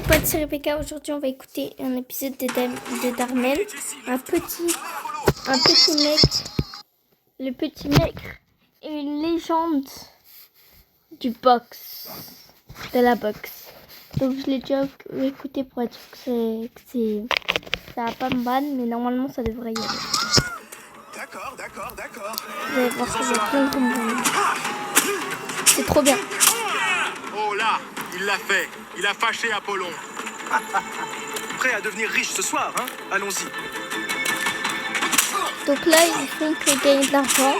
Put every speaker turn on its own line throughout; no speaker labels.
potes, c'est Rebecca. Aujourd'hui, on va écouter un épisode de Darmel. Un petit mec. Le petit mec est une légende du boxe. De la boxe. Donc, je l'ai déjà écouté pour être sûr que ça va pas me ban, mais normalement, ça devrait y aller.
D'accord.
Vous allez voir que j'ai plein de bonbons. C'est trop bien.
Oh là, il l'a fait. Il a fâché Apollon. Prêt à devenir riche ce soir, hein? Allons-y.
Donc là, ils font que gagner de l'argent.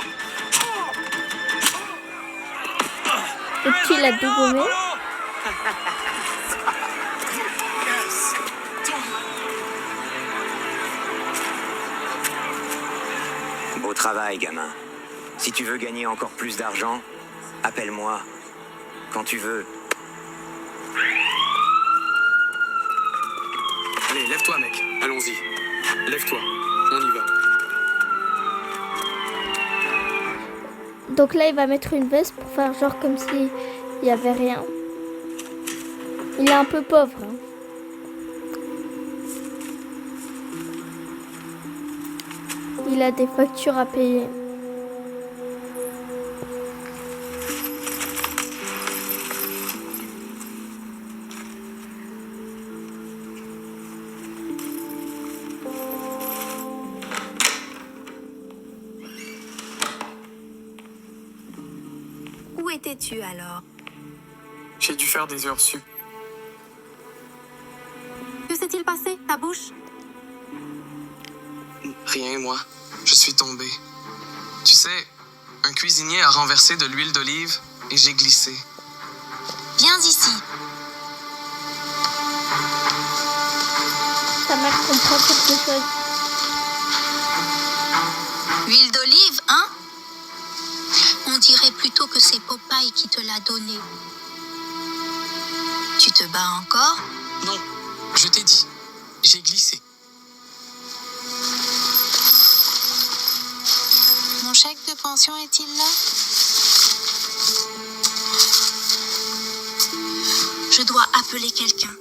Le petit, il a dégommé.
Beau travail, gamin. Si tu veux gagner encore plus d'argent, appelle-moi. Quand tu veux.
Allez, lève-toi, mec. Allons-y. Lève-toi. On y va.
Donc là, il va mettre une veste pour faire genre comme s'il n'y avait rien. Il est un peu pauvre. Hein. Il a des factures à payer.
Où étais-tu alors?
J'ai dû faire des heures sup.
Que s'est-il passé? Ta bouche?
Rien, moi. Je suis tombé. Tu sais, un cuisinier a renversé de l'huile d'olive et j'ai glissé.
Viens ici.
Sa mère comprend quelque chose.
Huile d'olive, hein? On dirait plutôt que c'est Popeye qui te l'a donné. Tu te bats encore?
Non, je t'ai dit. J'ai glissé.
Mon chèque de pension est-il là? Je dois appeler quelqu'un.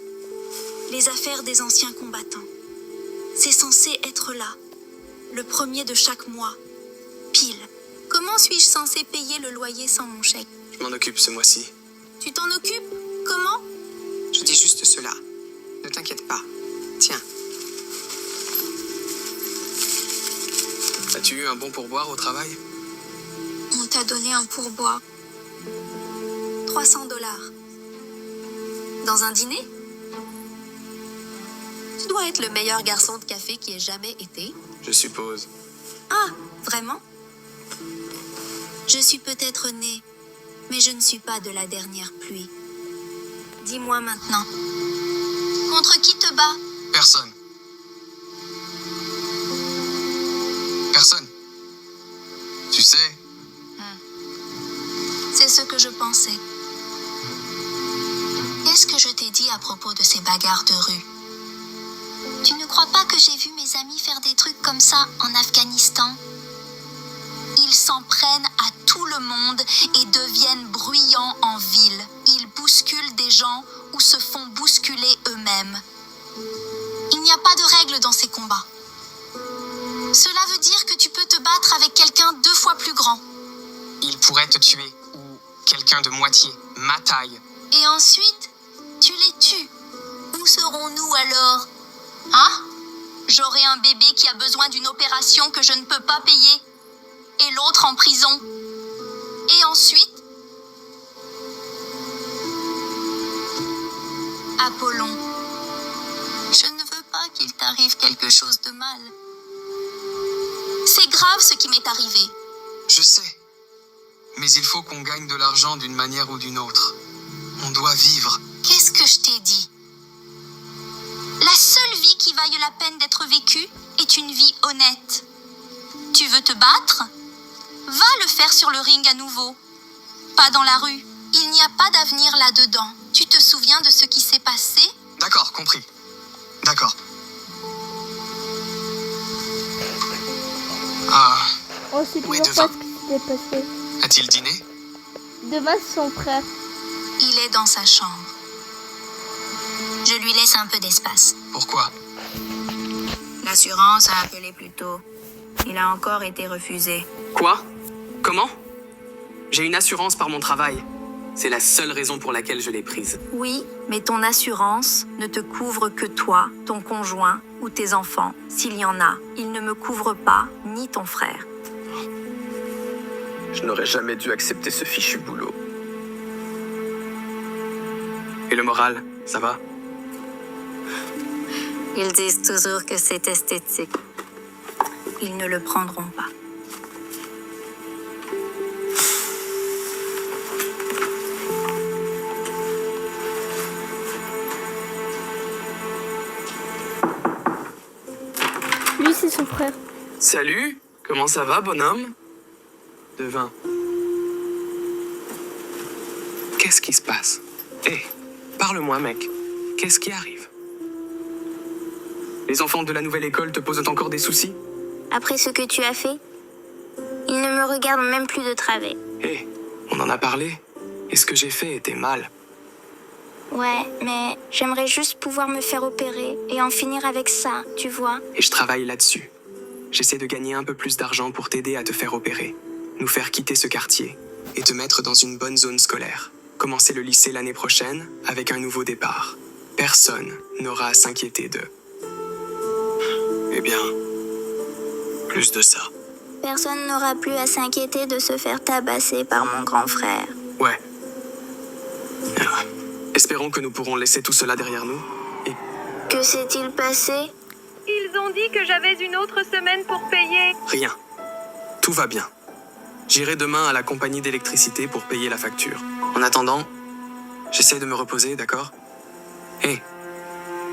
Les affaires des anciens combattants. C'est censé être là. Le premier de chaque mois. Pile. Comment suis-je censée payer le loyer sans mon chèque?
Je m'en occupe ce mois-ci.
Tu t'en occupes? Comment?
Je dis juste cela. Ne t'inquiète pas. Tiens. As-tu eu un bon pourboire au travail?
On t'a donné un pourboire. 300 $. Dans un dîner? Tu dois être le meilleur garçon de café qui ait jamais été.
Je suppose.
Ah, vraiment? Je suis peut-être née, mais je ne suis pas de la dernière pluie. Dis-moi maintenant. Contre qui te bats?
Personne. Personne. Tu sais,
C'est ce que je pensais. Qu'est-ce que je t'ai dit à propos de ces bagarres de rue? Tu ne crois pas que j'ai vu mes amis faire des trucs comme ça en Afghanistan? Ils s'en prennent à tout le monde et deviennent bruyants en ville. Ils bousculent des gens ou se font bousculer eux-mêmes. Il n'y a pas de règle dans ces combats. Cela veut dire que tu peux te battre avec quelqu'un 2 fois plus grand.
il pourrait te tuer. Ou quelqu'un de moitié, ma taille.
Et ensuite, tu les tues. Où serons-nous alors? Hein? J'aurai un bébé qui a besoin d'une opération que je ne peux pas payer. Et l'autre en prison. Et ensuite, Apollon, je ne veux pas qu'il t'arrive quelque chose de mal. C'est grave ce qui m'est arrivé.
Je sais. Mais il faut qu'on gagne de l'argent d'une manière ou d'une autre. On doit vivre.
Qu'est-ce que je t'ai dit? La seule vie qui vaille la peine d'être vécue est une vie honnête. Tu veux te battre? Va le faire sur le ring à nouveau. Pas dans la rue. Il n'y a pas d'avenir là-dedans. Tu te souviens de ce qui s'est passé?
D'accord, compris. D'accord. Ah,
On sait
Oui,
toujours pas
devant.
ce qui s'est passé.
a-t-il dîné?
Demain, c'est son frère.
Il est dans sa chambre. Je lui laisse un peu d'espace.
Pourquoi?
L'assurance a appelé plus tôt. Il a encore été refusé.
Quoi? Comment? J'ai une assurance par mon travail. C'est la seule raison pour laquelle je l'ai prise.
Oui, mais ton assurance ne te couvre que toi, ton conjoint ou tes enfants, s'il y en a. Il ne me couvre pas, ni ton frère.
Je n'aurais jamais dû accepter ce fichu boulot. Et le moral, ça va?
Ils disent toujours que c'est esthétique. Ils ne le prendront pas.
Lui, c'est son frère.
Salut, comment ça va, bonhomme? Devin. Qu'est-ce qui se passe? Hé, parle-moi, mec. Qu'est-ce qui arrive? Les enfants de la nouvelle école te posent encore des soucis?
Après ce que tu as fait, ils ne me regardent même plus de travers.
Hé, on en a parlé. Et ce que j'ai fait était mal.
Ouais, mais j'aimerais juste pouvoir me faire opérer et en finir avec ça, tu vois.
Et je travaille là-dessus. J'essaie de gagner un peu plus d'argent pour t'aider à te faire opérer, nous faire quitter ce quartier et te mettre dans une bonne zone scolaire. Commencer le lycée l'année prochaine avec un nouveau départ. Personne n'aura à s'inquiéter d'eux. Eh bien, plus de ça.
Personne n'aura plus à s'inquiéter de se faire tabasser par mon grand frère.
Ouais. Espérons que nous pourrons laisser tout cela derrière nous. Et
Que s'est-il passé?
Ils ont dit que j'avais une autre semaine pour payer.
rien. Tout va bien. J'irai demain à la compagnie d'électricité pour payer la facture. En attendant, j'essaie de me reposer, d'accord? Hé,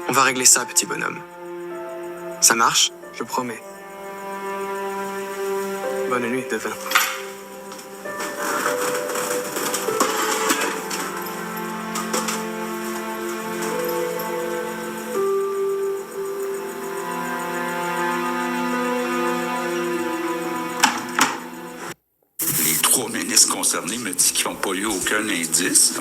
on va régler ça, petit bonhomme. Ça marche, je promets. Bonne nuit, Devin.
Les 3 ministres concernés me disent qu'ils n'ont pas eu aucun indice.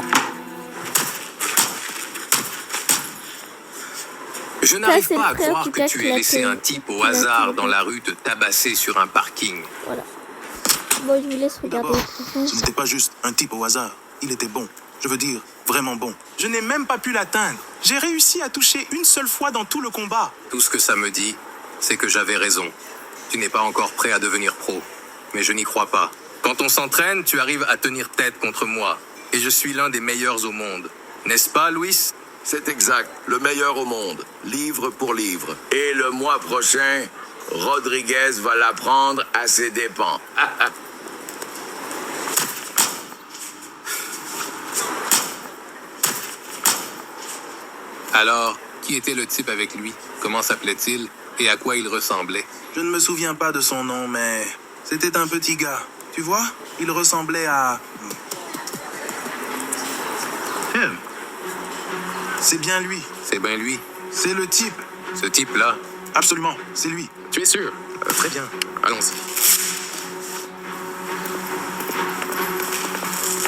Je n'arrive
c'est le
pas à
frère
croire
du
que
gars
tu
qui
aies
l'a
laissé
fait-
un type au
qui l'a
hasard
fait.
dans la rue te tabasser sur un parking.
Voilà. Bon, je vous laisse regarder.
D'abord, ce n'était pas juste un type au hasard. Il était bon. Je veux dire, vraiment bon. Je n'ai même pas pu l'atteindre. J'ai réussi à toucher une seule fois dans tout le combat.
Tout ce que ça me dit, c'est que j'avais raison. Tu n'es pas encore prêt à devenir pro. Mais je n'y crois pas. Quand on s'entraîne, tu arrives à tenir tête contre moi. Et je suis l'un des meilleurs au monde. N'est-ce pas, Luis?
C'est exact, le meilleur au monde, livre pour livre. Et le mois prochain, Rodriguez va l'apprendre à ses dépens.
Alors, qui était le type avec lui? Comment s'appelait-il? Et à quoi il ressemblait?
Je ne me souviens pas de son nom, mais c'était un petit gars. Tu vois, il ressemblait à... Him. C'est bien lui.
C'est bien lui.
C'est le type.
Ce type-là.
Absolument, c'est lui.
Tu es sûr? Très bien. Allons-y.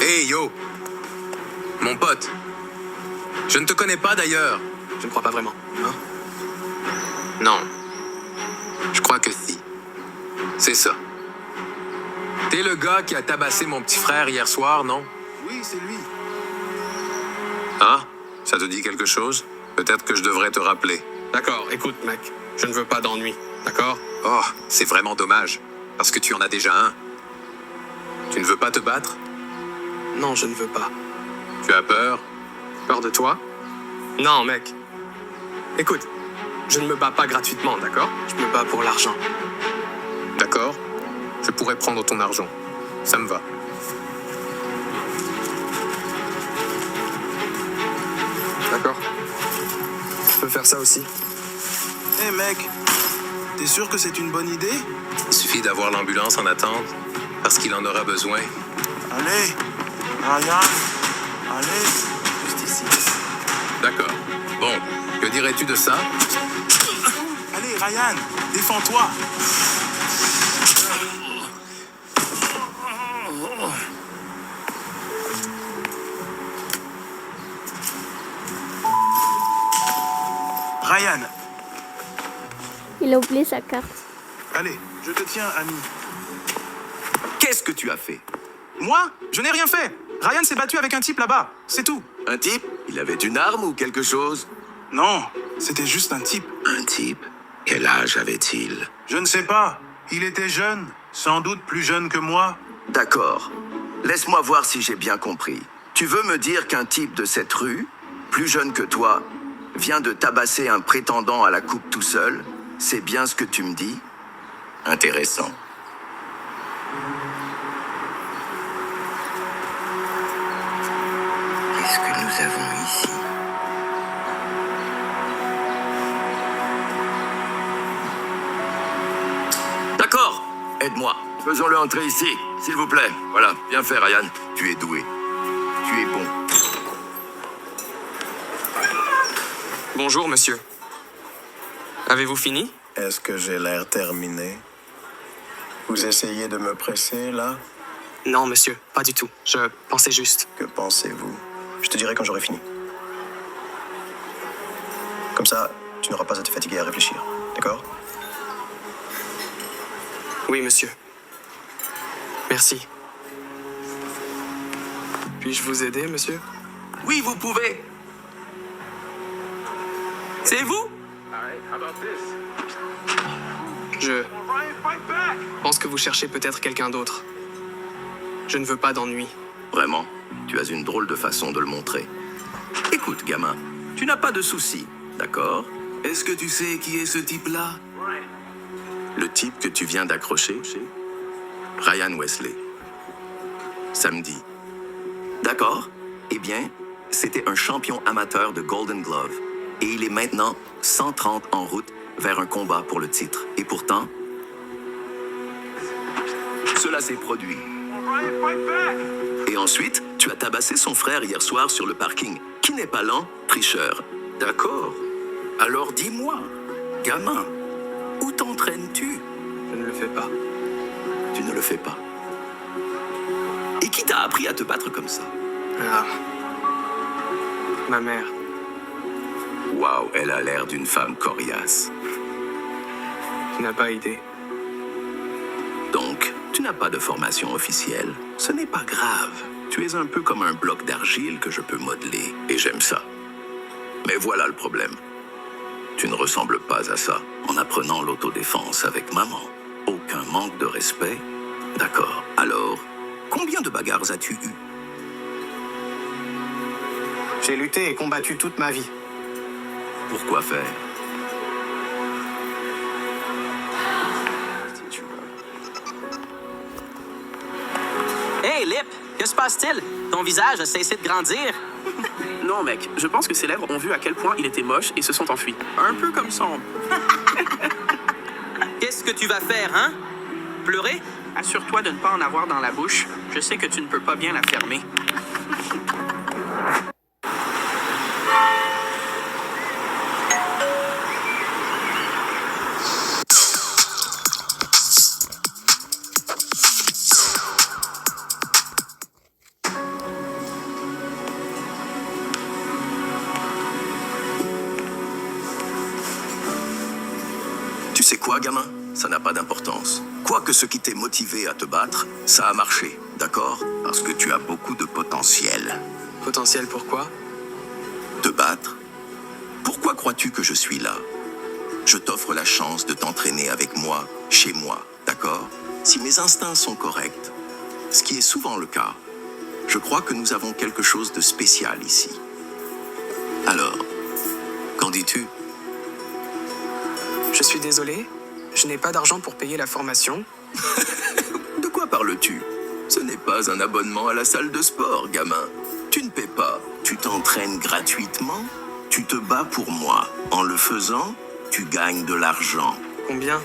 Hey, yo! Mon pote. Je ne te connais pas d'ailleurs.
Je ne crois pas vraiment, hein?
Non. Je crois que si. C'est ça. T'es le gars qui a tabassé mon petit frère hier soir, non?
Oui, c'est lui.
Hein? Ça te dit quelque chose? Peut-être que je devrais te rappeler.
D'accord, écoute, mec, je ne veux pas d'ennui, d'accord?
Oh, c'est vraiment dommage. Parce que tu en as déjà un. Tu ne veux pas te battre?
Non, je ne veux pas.
Tu as peur?
Peur de toi? Non, mec. Écoute, je ne me bats pas gratuitement, d'accord? Je me bats pour l'argent.
D'accord. Je pourrais prendre ton argent. Ça me va.
D'accord? Je peux faire ça aussi.
Hé mec, t'es sûr que c'est une bonne idée?
Il suffit d'avoir l'ambulance en attente, parce qu'il en aura besoin.
Allez, Ryan, allez, juste ici.
D'accord. Bon, que dirais-tu de ça?
Allez, Ryan, défends-toi. Ryan,
Il a oublié sa carte.
allez, je te tiens, ami.
Qu'est-ce que tu as fait?
Moi? Je n'ai rien fait. Ryan s'est battu avec un type là-bas, c'est tout.
Un type? Il avait une arme ou quelque chose?
Non, c'était juste un type.
Un type? Quel âge avait-il?
Je ne sais pas. Il était jeune, sans doute plus jeune que moi.
D'accord. Laisse-moi voir si j'ai bien compris. Tu veux me dire qu'un type de cette rue, plus jeune que toi, vient de tabasser un prétendant à la coupe tout seul? C'est bien ce que tu me dis? Intéressant. Qu'est-ce que nous avons ici? D'accord, aide-moi. Faisons-le entrer ici, s'il vous plaît. Voilà, bien fait, Ryan. Tu es doué. Tu es bon.
Bonjour, monsieur. Avez-vous fini?
Est-ce que j'ai l'air terminé? Vous essayez de me presser, là?
Non, monsieur, pas du tout. Je pensais juste.
Que pensez-vous? Je te dirai quand j'aurai fini. Comme ça, tu n'auras pas à te fatiguer à réfléchir, d'accord?
Oui, monsieur. Merci. Puis-je vous aider, monsieur?
Oui, vous pouvez.
C'est vous? Je pense que vous cherchez peut-être quelqu'un d'autre. Je ne veux pas d'ennui.
Vraiment, tu as une drôle de façon de le montrer. Écoute, gamin, tu n'as pas de soucis, d'accord? Est-ce que tu sais qui est ce type-là? Le type que tu viens d'accrocher? Ryan Wesley. Samedi. D'accord? Eh bien, c'était un champion amateur de Golden Glove. Et il est maintenant 130 en route vers un combat pour le titre. Et pourtant, cela s'est produit. Et ensuite, tu as tabassé son frère hier soir sur le parking. Qui n'est pas lent, tricheur. D'accord. Alors dis-moi, gamin, où t'entraînes-tu?
Je ne le fais pas.
Tu ne le fais pas. Et qui t'a appris à te battre comme ça?
Ah. Ma mère.
Waouh, elle a l'air d'une femme coriace.
Tu n'as pas idée.
Donc, tu n'as pas de formation officielle. Ce n'est pas grave. Tu es un peu comme un bloc d'argile que je peux modeler. Et j'aime ça. Mais voilà le problème. Tu ne ressembles pas à ça. En apprenant l'autodéfense avec maman. Aucun manque de respect. D'accord. Alors, combien de bagarres as-tu eu?
J'ai lutté et combattu toute ma vie.
Pourquoi faire?
Hey, Lip, que se passe-t-il? Ton visage a cessé de grandir.
Non, mec, je pense que ses lèvres ont vu à quel point il était moche et se sont enfuis. Un peu comme son...
Qu'est-ce que tu vas faire, hein? Pleurer?
Assure-toi de ne pas en avoir dans la bouche. Je sais que tu ne peux pas bien la fermer.
Tu sais quoi, gamin? Ça n'a pas d'importance. Quoique ce qui t'ait motivé à te battre, ça a marché, d'accord? Parce que tu as beaucoup de potentiel.
Potentiel pourquoi?
Te battre? Pourquoi crois-tu que je suis là? Je t'offre la chance de t'entraîner avec moi, chez moi, d'accord? Si mes instincts sont corrects, ce qui est souvent le cas, je crois que nous avons quelque chose de spécial ici. Alors, qu'en dis-tu?
Je suis désolé, je n'ai pas d'argent pour payer la formation.
De quoi parles-tu? Ce n'est pas un abonnement à la salle de sport, gamin. Tu ne paies pas, tu t'entraînes gratuitement, tu te bats pour moi. En le faisant, tu gagnes de l'argent.
Combien?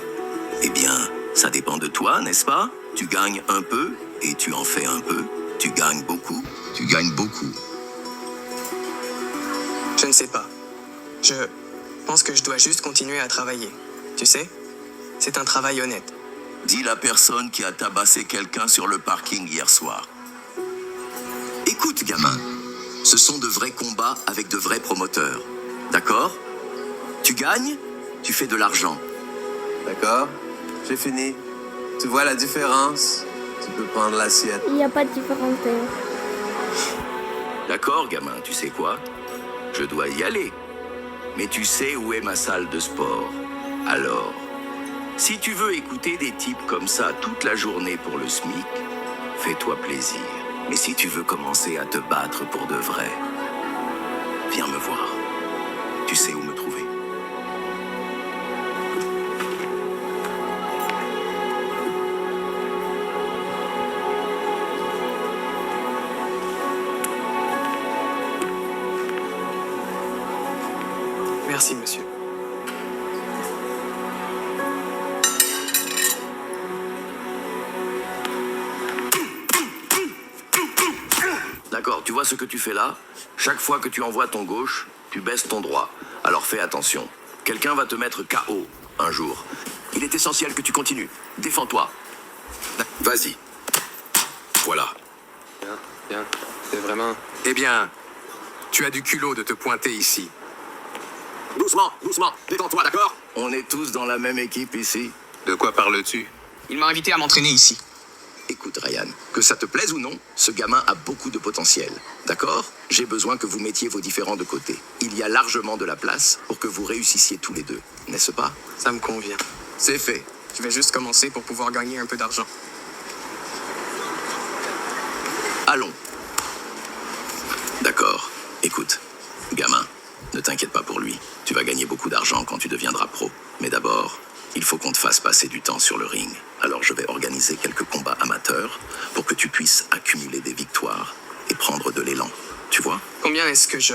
Eh bien, ça dépend de toi, n'est-ce pas? Tu gagnes un peu et tu en fais un peu. Tu gagnes beaucoup, tu gagnes beaucoup.
Je ne sais pas. Je pense que je dois juste continuer à travailler. Tu sais, c'est un travail honnête.
Dis la personne qui a tabassé quelqu'un sur le parking hier soir. Écoute, gamin, ce sont de vrais combats avec de vrais promoteurs. D'accord? Tu gagnes, tu fais de l'argent.
D'accord, j'ai fini. Tu vois la différence? Tu peux prendre l'assiette.
Il n'y a pas de différence d'ailleurs.
D'accord, gamin, tu sais quoi? Je dois y aller. Mais tu sais où est ma salle de sport. Alors, si tu veux écouter des types comme ça toute la journée pour le SMIC, fais-toi plaisir. Mais si tu veux commencer à te battre pour de vrai, viens me voir. Tu sais où me trouver.
Merci, monsieur.
D'accord, tu vois ce que tu fais là? Chaque fois que tu envoies ton gauche, tu baisses ton droit. Alors fais attention. Quelqu'un va te mettre KO un jour. Il est essentiel que tu continues. Défends-toi. Vas-y. Voilà.
Bien. C'est vraiment... Eh bien, tu as du culot de te pointer ici.
Doucement, détends-toi, d'accord? On est tous dans la même équipe ici.
De quoi parles-tu?
Il m'a invité à m'entraîner ici.
Écoute, Ryan, que ça te plaise ou non, ce gamin a beaucoup de potentiel. D'accord? J'ai besoin que vous mettiez vos différends de côté. Il y a largement de la place pour que vous réussissiez tous les deux, n'est-ce pas?
Ça me convient.
C'est fait.
Je vais juste commencer pour pouvoir gagner un peu d'argent.
Allons. D'accord. Écoute, gamin, ne t'inquiète pas pour lui. Tu vas gagner beaucoup d'argent quand tu deviendras pro. Mais d'abord, il faut qu'on te fasse passer du temps sur le ring. Alors je vais organiser quelques combats amateurs pour que tu puisses accumuler des victoires et prendre de l'élan. Tu vois?
Combien est-ce que je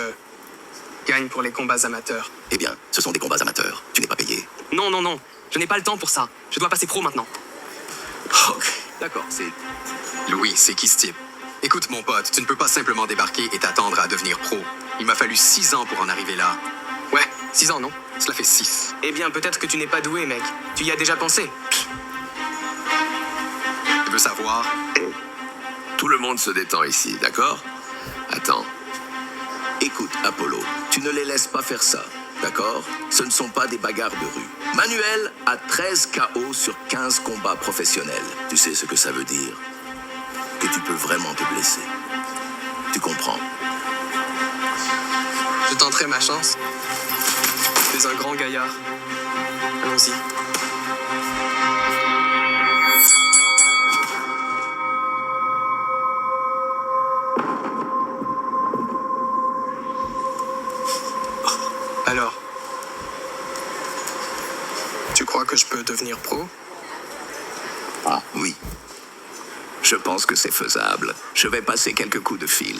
gagne pour les combats amateurs?
Eh bien, ce sont des combats amateurs. Tu n'es pas payé.
Non. Je n'ai pas le temps pour ça. Je dois passer pro maintenant.
Ok, d'accord, c'est...
Louis, c'est qui ce type? Écoute, mon pote, tu ne peux pas simplement débarquer et t'attendre à devenir pro. Il m'a fallu 6 ans pour en arriver là.
Ouais, 6 ans, non?
Cela fait 6.
Eh bien, peut-être que tu n'es pas doué, mec. Tu y as déjà pensé.
Tu veux savoir?
Tout le monde se détend ici, d'accord? Attends. Écoute, Apollo, tu ne les laisses pas faire ça, d'accord? Ce ne sont pas des bagarres de rue. Manuel a 13 KO sur 15 combats professionnels. Tu sais ce que ça veut dire? Que tu peux vraiment te blesser. Tu comprends?
Je tenterai ma chance. Tu es un grand gaillard. Allons-y. Alors, tu crois que je peux devenir pro?
Ah, oui. Je pense que c'est faisable. Je vais passer quelques coups de fil.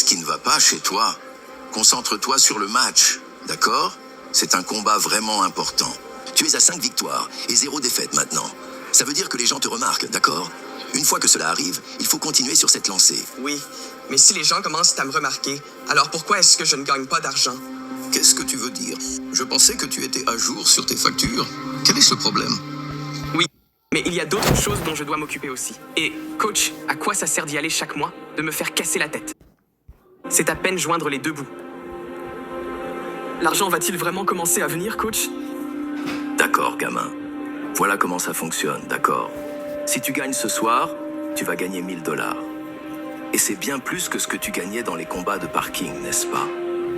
ce qui ne va pas chez toi. Concentre-toi sur le match, d'accord? C'est un combat vraiment important. Tu es à 5 victoires et 0 défaite maintenant. Ça veut dire que les gens te remarquent, d'accord? Une fois que cela arrive, il faut continuer sur cette lancée.
Oui, mais si les gens commencent à me remarquer, alors pourquoi est-ce que je ne gagne pas d'argent?
Qu'est-ce que tu veux dire? Je pensais que tu étais à jour sur tes factures. Quel est ce problème?
Oui, mais il y a d'autres choses dont je dois m'occuper aussi. Et, coach, à quoi ça sert d'y aller chaque mois? De me faire casser la tête. C'est à peine joindre les deux bouts. L'argent va-t-il vraiment commencer à venir, coach?
D'accord, gamin. Voilà comment ça fonctionne, d'accord? Si tu gagnes ce soir, tu vas gagner 1000 $. Et c'est bien plus que ce que tu gagnais dans les combats de parking, n'est-ce pas?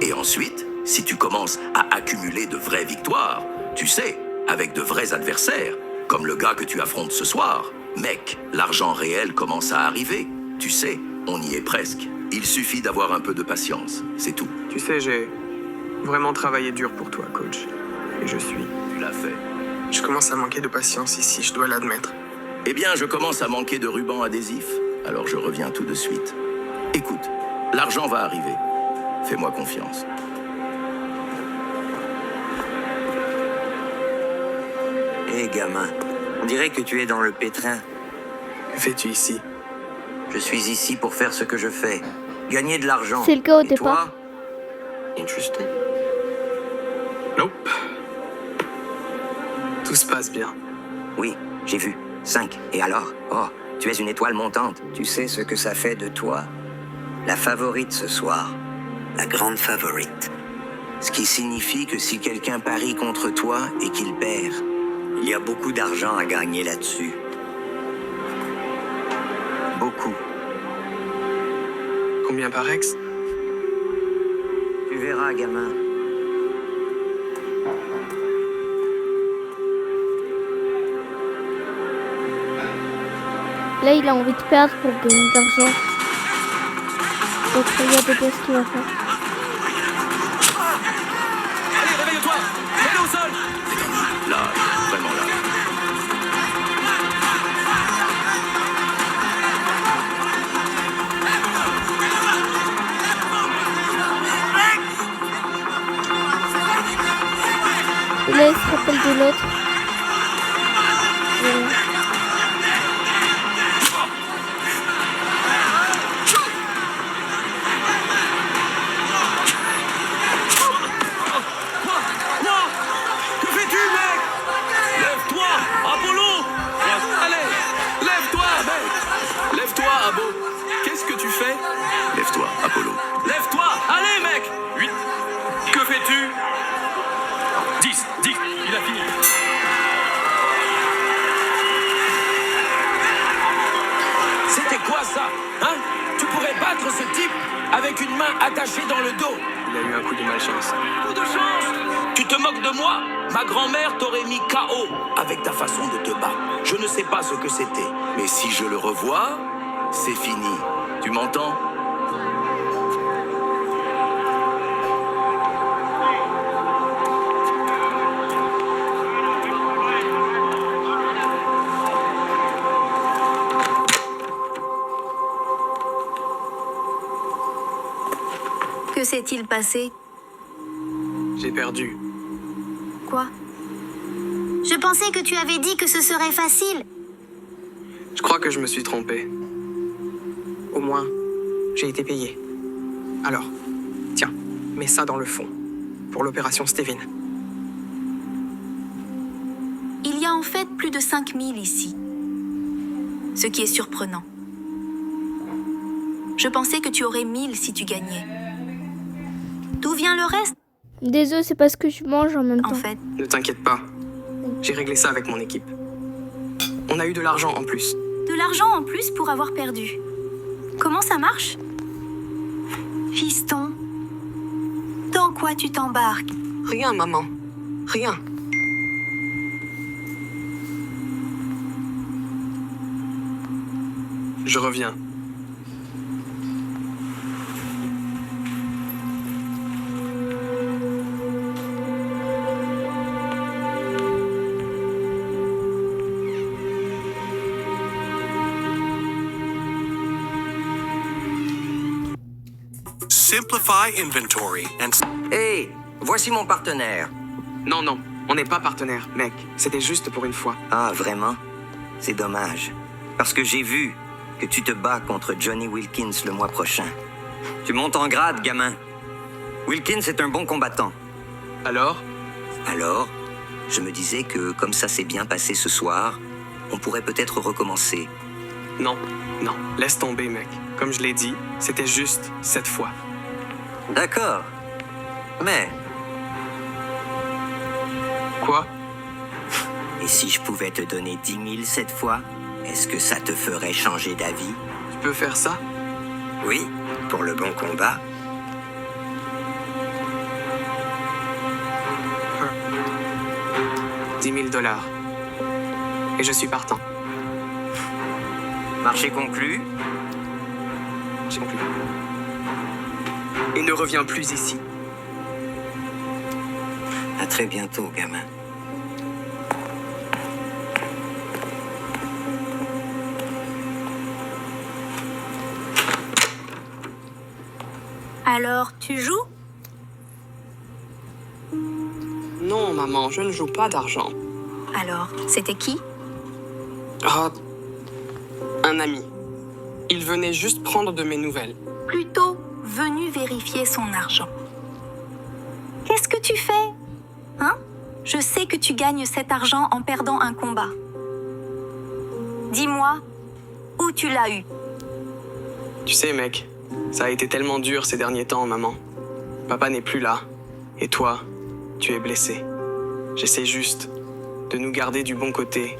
Et ensuite, si tu commences à accumuler de vraies victoires, tu sais, avec de vrais adversaires, comme le gars que tu affrontes ce soir, mec, l'argent réel commence à arriver. Tu sais, on y est presque. Il suffit d'avoir un peu de patience, c'est tout.
Tu sais, j'ai vraiment travaillé dur pour toi, coach. Et je suis...
Tu l'as fait.
Je commence à manquer de patience ici, je dois l'admettre.
Eh bien, je commence à manquer de ruban adhésif, alors je reviens tout de suite. Écoute, l'argent va arriver. Fais-moi confiance.
Hé, gamin, on dirait que tu es dans le pétrin.
Que fais-tu ici?
Je suis ici pour faire ce que je fais. Gagner de l'argent.
C'est le cas au
Et
départ.
toi? Interested?
Nope. Tout se passe bien.
Oui, j'ai vu. 5. Et alors? Oh, tu es une étoile montante. Tu sais ce que ça fait de toi? La favorite ce soir. La grande favorite. Ce qui signifie que si quelqu'un parie contre toi et qu'il perd, il y a beaucoup d'argent à gagner là-dessus. Beaucoup.
Combien par ex?
Tu verras, gamin.
Là, il a envie de perdre pour gagner de l'argent. Donc, regardez bien ce qu'il va faire.
Allez, réveille-toi! Mets-le au sol!
Là, vraiment là.
Et là, il se rappelle de l'autre. Voilà.
Que fais-tu, mec? Lève-toi, Apollo! Allez, lève-toi, mec!
Lève-toi, Abo. Qu'est-ce que tu fais?
Lève-toi, Apollo.
Lève-toi! Allez, mec! 8. Que fais-tu? 10, il a fini. C'était quoi ça? Hein? Tu pourrais battre ce type avec une main attachée dans le dos.
Il a eu un coup de malchance.
Coup de chance! Tu te moques de moi? Ma grand-mère t'aurait mis KO avec ta façon de te battre. Je ne sais pas ce que c'était.
Mais si je le revois, c'est fini. Tu m'entends?
Que s'est-il passé?
J'ai perdu.
Quoi?
Je pensais que tu avais dit que ce serait facile.
Je crois que je me suis trompé. Au moins, j'ai été payé. Alors, tiens, mets ça dans le fond, pour l'opération Steven.
Il y a en fait plus de 5000 ici. Ce qui est surprenant. Je pensais que tu aurais 1000 si tu gagnais. D'où vient le reste?
Désolé, c'est parce que je mange en même temps.
En fait,
Ne t'inquiète pas, j'ai réglé ça avec mon équipe. On a eu de l'argent en plus.
de l'argent en plus pour avoir perdu. Comment ça marche? Fiston, dans quoi tu t'embarques?
Rien, maman. Rien. Je reviens.
simplify inventory and...
Hey, voici mon partenaire.
Non, non, on n'est pas partenaires, mec. C'était juste pour une fois.
Ah, vraiment? C'est dommage. Parce que j'ai vu que tu te bats contre Johnny Wilkins le mois prochain. Tu montes en grade, gamin. Wilkins est un bon combattant.
Alors?
Alors, je me disais que comme ça s'est bien passé ce soir, on pourrait peut-être recommencer.
Non, non, laisse tomber, mec. Comme je l'ai dit, c'était juste cette fois.
D'accord. Mais...
Quoi?
Et si je pouvais te donner 10 000 cette fois, est-ce que ça te ferait changer d'avis?
Tu peux faire ça?
Oui, pour le bon combat.
$10,000. Et je suis partant.
Marché conclu.
J'ai conclu. Et ne reviens plus ici.
À très bientôt, gamin.
Alors, tu joues?
Non, maman, je ne joue pas d'argent.
Alors, c'était qui?
Ah, un ami. Il venait juste prendre de mes nouvelles.
Plutôt venu vérifier son argent. Qu'est-ce que tu fais? Hein? Je sais que tu gagnes cet argent en perdant un combat. Dis-moi, où tu l'as eu?
Tu sais, mec, ça a été tellement dur ces derniers temps, maman. Papa n'est plus là. Et toi, tu es blessé. J'essaie juste de nous garder du bon côté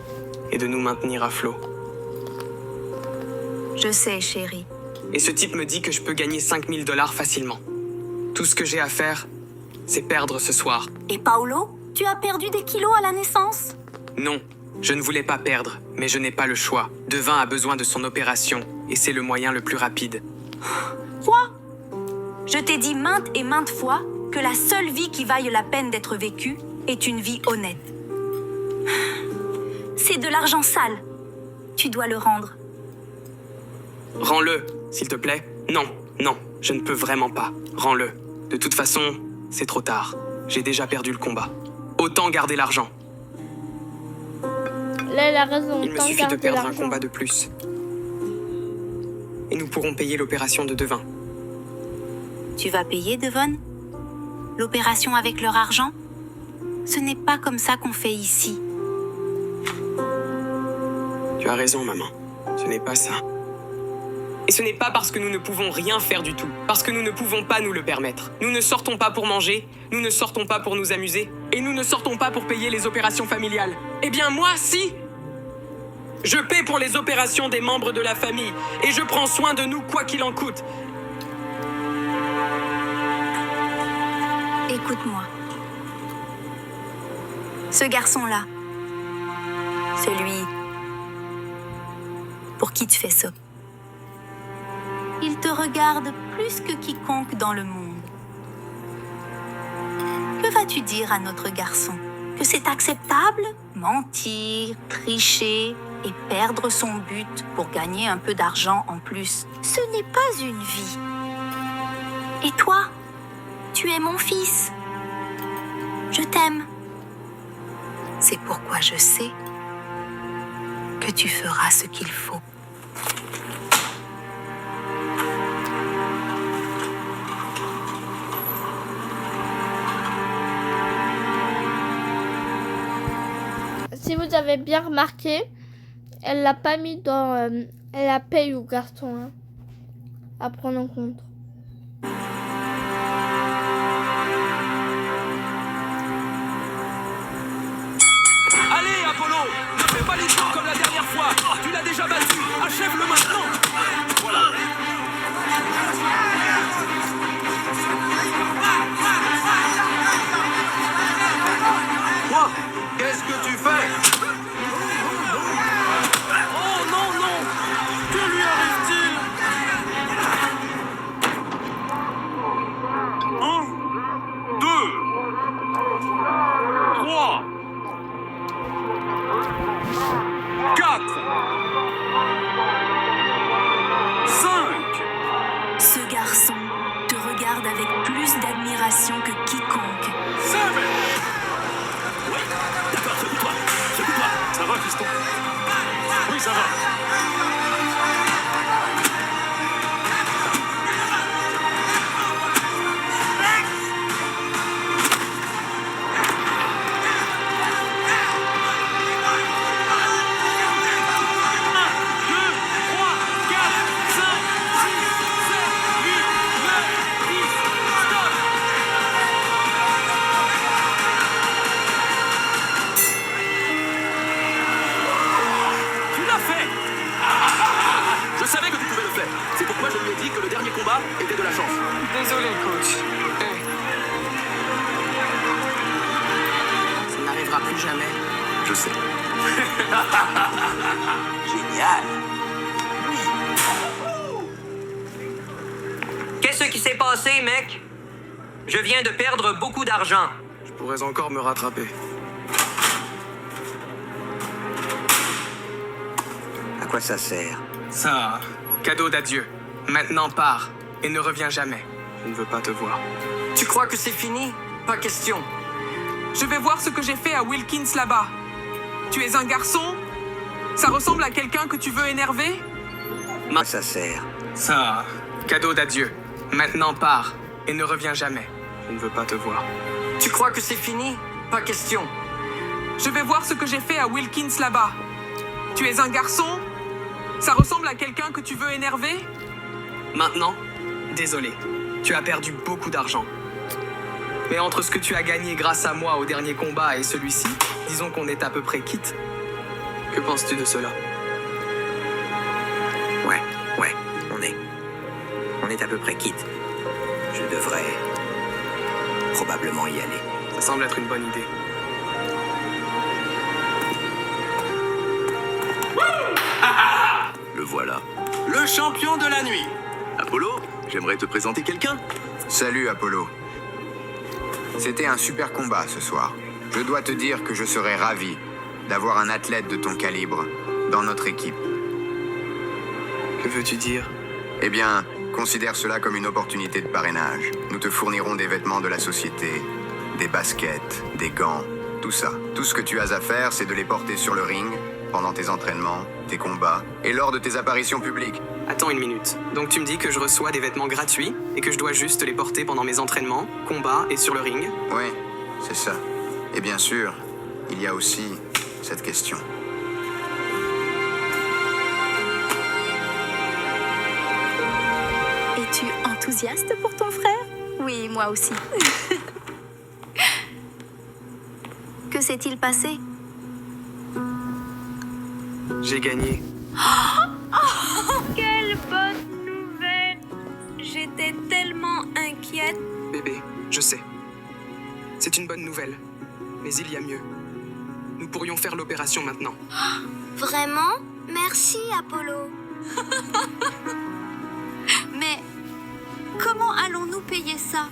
et de nous maintenir à flot.
Je sais, chérie.
Et ce type me dit que je peux gagner $5,000 facilement. Tout ce que j'ai à faire, c'est perdre ce soir.
Et Paolo, tu as perdu des kilos à la naissance?
Non, je ne voulais pas perdre, mais je n'ai pas le choix. Devin a besoin de son opération, et c'est le moyen le plus rapide.
Quoi? Je t'ai dit maintes et maintes fois que la seule vie qui vaille la peine d'être vécue est une vie honnête. C'est de l'argent sale. Tu dois le rendre.
Rends-le, s'il te plaît. Non, non, je ne peux vraiment pas. Rends-le. De toute façon, c'est trop tard. J'ai déjà perdu le combat. Autant garder l'argent.
Là, elle a raison.
Il me suffit de perdre un combat de plus. Et nous pourrons payer l'opération de Devin.
Tu vas payer, Devon? L'opération avec leur argent? Ce n'est pas comme ça qu'on fait ici.
Tu as raison, maman. Ce n'est pas ça. Et ce n'est pas parce que nous ne pouvons rien faire du tout, parce que nous ne pouvons pas nous le permettre. Nous ne sortons pas pour manger, nous ne sortons pas pour nous amuser, et nous ne sortons pas pour payer les opérations familiales. Eh bien moi, si! Je paie pour les opérations des membres de la famille, et je prends soin de nous quoi qu'il en coûte.
Écoute-moi. Ce garçon-là, celui pour qui tu fais ça, il te regarde plus que quiconque dans le monde. Que vas-tu dire à notre garçon? Que c'est acceptable? Mentir, tricher et perdre son but pour gagner un peu d'argent en plus. Ce n'est pas une vie. Et toi, tu es mon fils. Je t'aime. C'est pourquoi je sais que tu feras ce qu'il faut.
Si vous avez bien remarqué, elle l'a pas mis dans la paye au garçon, hein, à prendre en compte.
Allez, Apollo, ne fais pas l'histoire comme la dernière fois. Tu l'as déjà battu. Achève-le maintenant. Voilà.
Quoi? Qu'est-ce que tu fais?
Oh non, non. Que lui arrive-t-il? 1, 2, 3, 4,
gang.
D'accord, secoue-toi. Secoue-toi. Ça va, fiston? Oui, ça va. Je savais que tu pouvais le faire. C'est pourquoi je lui ai dit que le dernier combat était de la chance.
Désolé, coach. Ça n'arrivera plus jamais.
Je sais.
Génial.
Qu'est-ce qui s'est passé, mec? Je viens de perdre beaucoup d'argent.
Je pourrais encore me rattraper.
À quoi ça sert?
Ça, cadeau d'adieu. Maintenant pars et ne reviens jamais. Je ne veux pas te voir.
Tu crois que c'est fini? Pas question.
Je vais voir ce que j'ai fait à Wilkins là-bas. Tu es un garçon? Ça ressemble à quelqu'un que tu veux énerver?
À quoi ça sert?
Ça, cadeau d'adieu. Maintenant pars et ne reviens jamais. Je ne veux pas te voir.
Tu crois que c'est fini? Pas question.
Je vais voir ce que j'ai fait à Wilkins là-bas. Tu es un garçon? Ça ressemble à quelqu'un que tu veux énerver? Maintenant, désolé. Tu as perdu beaucoup d'argent. Mais entre ce que tu as gagné grâce à moi au dernier combat et celui-ci, disons qu'on est à peu près quitte. Que penses-tu de cela?
Ouais, on est à peu près quitte. Je devrais probablement y aller.
Ça semble être une bonne idée.
Le voilà.
Le champion de la nuit.
Apollo, j'aimerais te présenter quelqu'un.
Salut Apollo. C'était un super combat ce soir. Je dois te dire que je serais ravi d'avoir un athlète de ton calibre dans notre équipe.
Que veux-tu dire?
Eh bien, considère cela comme une opportunité de parrainage. Nous te fournirons des vêtements de la société, des baskets, des gants, tout ça. Tout ce que tu as à faire, c'est de les porter sur le ring, pendant tes entraînements, tes combats et lors de tes apparitions publiques.
Attends une minute. Donc tu me dis que je reçois des vêtements gratuits et que je dois juste les porter pendant mes entraînements, combats et sur le ring?
Oui, c'est ça. Et bien sûr, il y a aussi cette question.
Es-tu enthousiaste pour ton frère? Oui, moi aussi. Que s'est-il passé?
J'ai gagné.
Quelle bonne nouvelle! J'étais tellement inquiète.
Bébé, je sais. C'est une bonne nouvelle. Mais il y a mieux. Nous pourrions faire l'opération maintenant.
Vraiment? Merci, Apollo.
Mais comment allons-nous payer ça?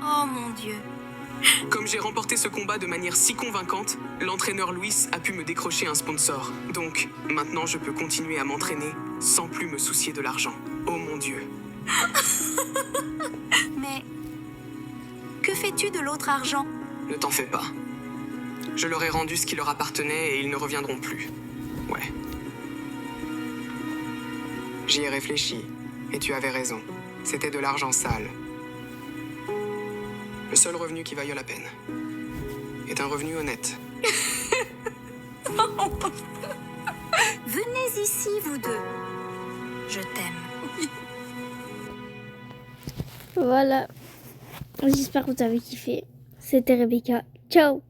Oh mon Dieu.
Comme j'ai remporté ce combat de manière si convaincante, l'entraîneur Luis a pu me décrocher un sponsor. Donc, maintenant je peux continuer à m'entraîner sans plus me soucier de l'argent. Oh mon Dieu.
Mais que fais-tu de l'autre argent?
Ne t'en fais pas. Je leur ai rendu ce qui leur appartenait et ils ne reviendront plus. Ouais. J'y ai réfléchi et tu avais raison. C'était de l'argent sale. Le seul revenu qui vaille la peine est un revenu honnête.
Venez ici, vous deux. Je t'aime.
Voilà. J'espère que vous avez kiffé. C'était Rebecca. Ciao!